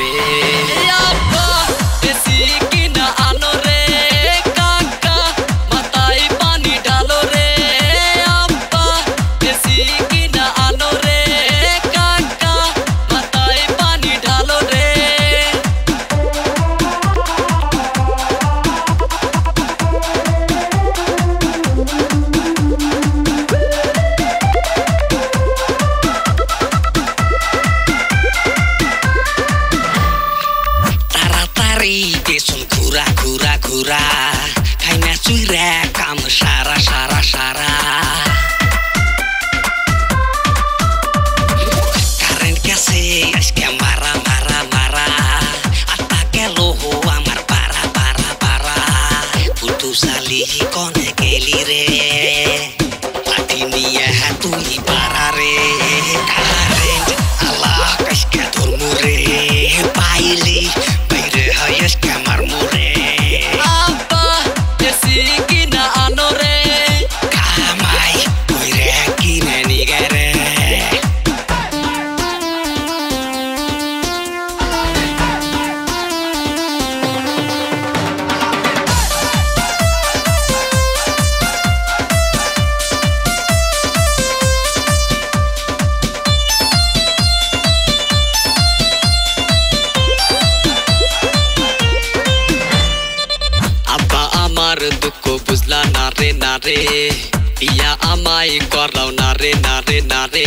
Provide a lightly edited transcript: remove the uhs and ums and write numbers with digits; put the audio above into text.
रे अब्बा देसी किना आनो रे काका माथाय पानी डालो रे अब्बा देसी किना आनो रे काका माथाय पानी डालो रे Desun kura kura kura kaina suira kam sara sara sara karen kase aske mara mara mara atake loho amar para para para putu sali kone keli re latiniya hatu para re karen Allah kaske dormu re paili hayas kamar mure apa desi kina ano re kamai koire kina nigare दुखो बुझला नारे नारे पिया आमाई कराउ नारे नारे नारे